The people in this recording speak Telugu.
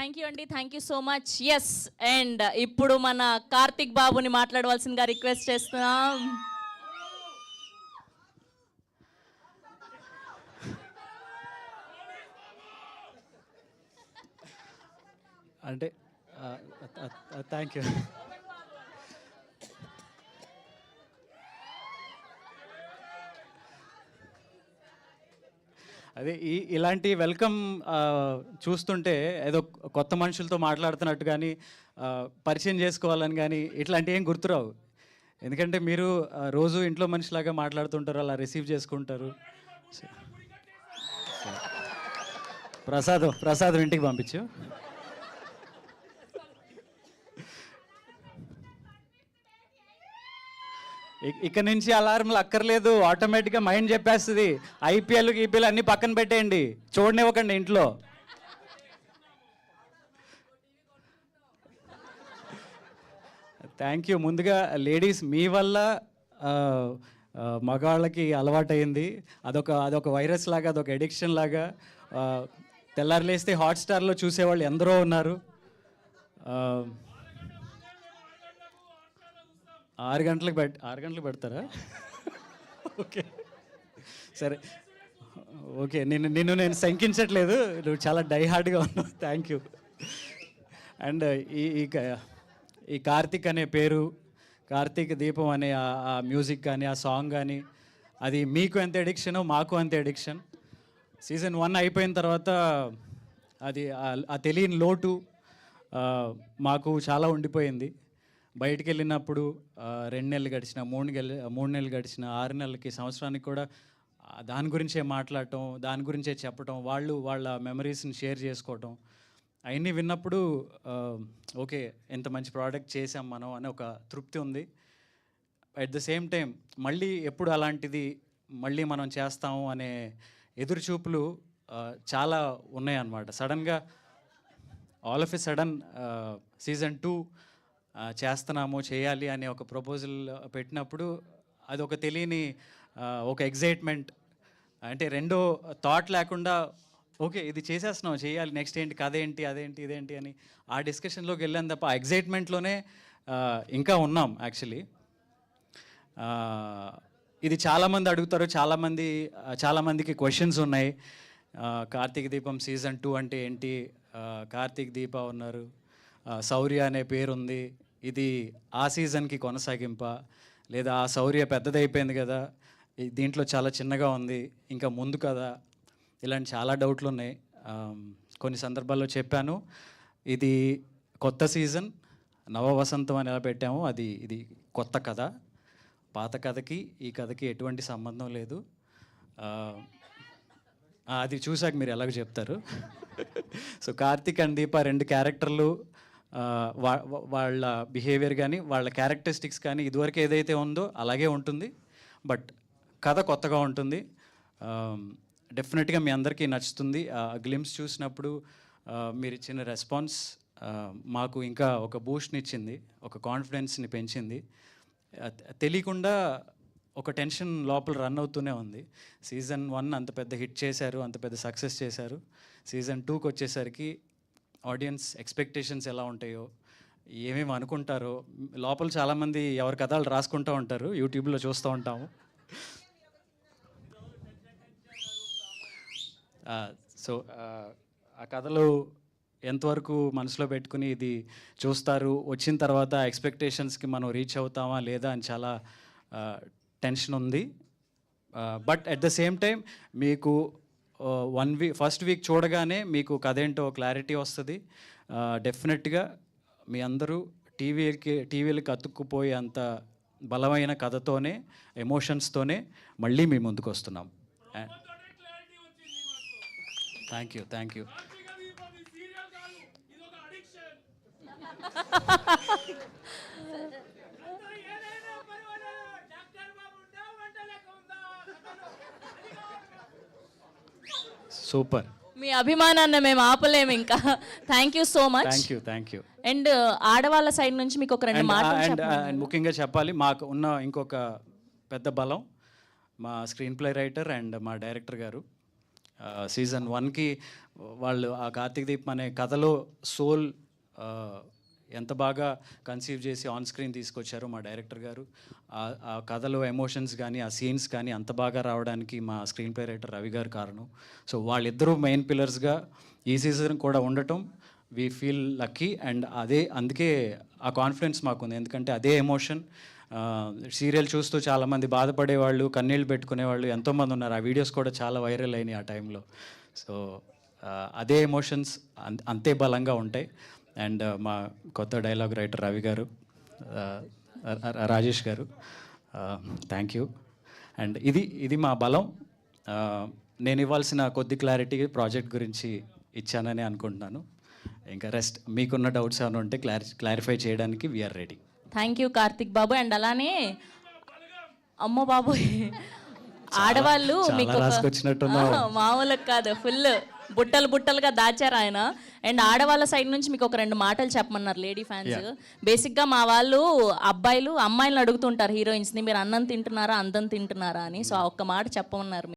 థ్యాంక్ యూ అండి, thank you so much. Yes, and ఇప్పుడు మన కార్తిక్ బాబుని మాట్లాడవలసిందిగా రిక్వెస్ట్ చేస్తున్నాం. అంటే థ్యాంక్ యూ. అదే ఇలాంటి వెల్కమ్ చూస్తుంటే ఏదో కొత్త మనుషులతో మాట్లాడుతున్నట్టు కానీ పరిచయం చేసుకోవాలని కానీ ఇట్లాంటివి ఏం గుర్తురావు. ఎందుకంటే మీరు రోజు ఇంట్లో మనిషిలాగా మాట్లాడుతుంటారు, అలా రిసీవ్ చేసుకుంటారు. ప్రసాదం ఇంటికి పంపించు. ఇక నుంచి అలారంలు అక్కర్లేదు, ఆటోమేటిక్గా మైండ్ చెప్పేస్తుంది. ఐపీఎల్ అన్నీ పక్కన పెట్టేయండి, చూడనివ్వకండి ఇంట్లో. Thank you. ముందుగా లేడీస్ మీ వల్ల మగవాళ్ళకి అలవాటైంది. అదొక వైరస్ లాగా, అదొక ఎడిక్షన్ లాగా. తెల్లారు లేస్తే హాట్స్టార్లో చూసేవాళ్ళు ఎందరో ఉన్నారు. 6 గంటలకు పెడతారా? ఓకే ఓకే ఓకే, నేను శంకించట్లేదు, నువ్వు చాలా డైహార్డ్గా ఉన్నావు. Thank you. అండ్ ఈ కార్తిక్ అనే పేరు, కార్తీక దీపం అనే ఆ మ్యూజిక్ కానీ ఆ సాంగ్ కానీ అది మీకు ఎంత ఎడిక్షనో మాకు అంతే ఎడిక్షన్. సీజన్ 1 అయిపోయిన తర్వాత అది ఆ తెలియని లోటు మాకు చాలా ఉండిపోయింది. బయటికి వెళ్ళినప్పుడు 2 నెలలు గడిచిన, 3 నెలలు గడిచిన, 6 నెలలకి, సంవత్సరానికి కూడా దాని గురించే మాట్లాడటం, దాని గురించే చెప్పటం, వాళ్ళ మెమరీస్ని షేర్ చేసుకోవటం, అవన్నీ విన్నప్పుడు ఓకే ఎంత మంచి ప్రోడక్ట్ చేసాం మనం అనే ఒక తృప్తి ఉంది. అట్ ద సేమ్ టైం మళ్ళీ ఎప్పుడు అలాంటిది మళ్ళీ మనం చేస్తాము అనే ఎదురుచూపులు చాలా ఉన్నాయన్నమాట. సడన్గా all of a sudden season 2 చేయాలి అనే ఒక ప్రపోజల్ పెట్టినప్పుడు అది ఒక తెలియని ఒక ఎగ్జైట్మెంట్. అంటే రెండో థాట్ లేకుండా ఓకే ఇది చేసేస్తున్నాం, చేయాలి, నెక్స్ట్ ఏంటి, కథ ఏంటి, అదేంటి, ఇదేంటి అని ఆ డిస్కషన్లోకి వెళ్ళాను తప్ప ఆ ఎగ్జైట్మెంట్లోనే ఇంకా ఉన్నాం. యాక్చువల్లీ ఇది చాలామంది అడుగుతారు, చాలామందికి క్వశ్చన్స్ ఉన్నాయి. కార్తీక దీపం సీజన్ 2 అంటే ఏంటి, కార్తీక్ దీప ఉన్నారు, శౌర్య అనే పేరుంది, ఇది ఆ సీజన్కి కొనసాగింప, లేదా ఆ శౌర్య పెద్దదైపోయింది కదా, దీంట్లో చాలా చిన్నగా ఉంది, ఇంకా ముందు కదా, ఇలాంటి చాలా డౌట్లు ఉన్నాయి. కొన్ని సందర్భాల్లో చెప్పాను, ఇది కొత్త సీజన్, నవ వసంతం అని ఎలా పెట్టాము, ఇది కొత్త కథ. పాత కథకి ఈ కథకి ఎటువంటి సంబంధం లేదు. అది చూసాక మీరు ఎలాగో చెప్తారు. సో కార్తీక్ అండ్ దీప 2 క్యారెక్టర్లు, వాళ్ళ బిహేవియర్ కానీ వాళ్ళ క్యారెక్టరిస్టిక్స్ కానీ ఇదివరకు ఏదైతే ఉందో అలాగే ఉంటుంది, బట్ కథ కొత్తగా ఉంటుంది. డెఫినెట్గా మీ అందరికీ నచ్చుతుంది. గ్లిమ్స్ చూసినప్పుడు మీరు ఇచ్చిన రెస్పాన్స్ మాకు ఇంకా ఒక బూస్ట్ని ఇచ్చింది, ఒక కాన్ఫిడెన్స్ని పెంచింది. తెలియకుండా ఒక టెన్షన్ లోపల రన్ అవుతూనే ఉంది. సీజన్ 1 అంత పెద్ద హిట్ చేశారు, అంత పెద్ద సక్సెస్ చేశారు. సీజన్ 2కి వచ్చేసరికి ఆడియన్స్ ఎక్స్పెక్టేషన్స్ ఎలా ఉంటాయో, ఏమేమి అనుకుంటారో, లోపల చాలామంది ఎవరి కథలు రాసుకుంటూ ఉంటారు, యూట్యూబ్లో చూస్తూ ఉంటాము. సో ఆ కథలు ఎంతవరకు మనసులో పెట్టుకుని ఇది చూస్తారు, వచ్చిన తర్వాత ఎక్స్పెక్టేషన్స్కి మనం రీచ్ అవుతామా లేదా అని చాలా టెన్షన్ ఉంది. But at the same time మీకు 1 వీక్ ఫస్ట్ వీక్ చూడగానే మీకు కథ ఏంటో క్లారిటీ వస్తుంది. డెఫినెట్గా మీ అందరూ టీవీలకి అతుక్కుపోయే అంత బలమైన కథతోనే, ఎమోషన్స్తోనే మళ్ళీ మీ ముందుకు వస్తున్నాం. Thank you. సూపర్. మీ అభిమానాన్ని మేము ఆపలేము ఇంకా. Thank you so much. Thank you. And ఆడవాళ్ళ సైడ్ నుంచి మీకు ఒక 2 మాటలు అండ్ ముఖ్యంగా చెప్పాలి, మాకు ఉన్న ఇంకొక పెద్ద బలం మా స్క్రీన్ ప్లే రైటర్ అండ్ మా డైరెక్టర్ గారు. సీజన్ 1కి వాళ్ళు ఆ కార్తీక్ దీప్ అనే కథలో సోల్ ఎంత బాగా కన్సీవ్ చేసి ఆన్ స్క్రీన్ తీసుకొచ్చారో మా డైరెక్టర్ గారు, ఆ కథలో ఎమోషన్స్ కానీ ఆ సీన్స్ కానీ అంత బాగా రావడానికి మా స్క్రీన్ ప్లే రైటర్ రవి గారు కారణం. సో వాళ్ళిద్దరూ మెయిన్ పిల్లర్స్గా ఈ సీజన్ కూడా ఉండటం వీ ఫీల్ లక్కీ. అండ్ అందుకే ఆ కాన్ఫిడెన్స్ మాకుంది, ఎందుకంటే అదే ఎమోషన్ సీరియల్ చూస్తూ చాలామంది బాధపడేవాళ్ళు, కన్నీళ్ళు పెట్టుకునేవాళ్ళు ఎంతోమంది ఉన్నారు. ఆ వీడియోస్ కూడా చాలా వైరల్ అయినాయి ఆ టైంలో. సో అదే ఎమోషన్స్ అంతే బలంగా ఉంటాయి. అండ్ మా కొత్త డైలాగ్ రైటర్ రవి గారు, రాజేష్ గారు, థ్యాంక్ యూ. అండ్ ఇది మా బలం. నేను ఇవ్వాల్సిన కొద్ది క్లారిటీ ప్రాజెక్ట్ గురించి ఇచ్చానని అనుకుంటున్నాను. ఇంకా రెస్ట్ మీకున్న డౌట్స్ ఏమైనా ఉంటే క్లారిఫై చేయడానికి we are ready. Thank you Karthik Babu. And అలానే అమ్మో బాబు, ఆడవాళ్ళు మీకు మామూలుగా కాదు, ఫుల్ బుట్టలు బుట్టలుగా దాచారు ఆయన. అండ్ ఆడవాళ్ళ సైడ్ నుంచి మీకు ఒక 2 మాటలు చెప్పమన్నారు లేడీ ఫ్యాన్స్. బేసిక్గా మా వాళ్ళు అబ్బాయిలు అమ్మాయిలను అడుగుతుంటారు హీరోయిన్స్ని, మీరు అన్నం తింటున్నారా అందం తింటున్నారా అని. సో ఆ ఒక్క మాట చెప్పమన్నారు.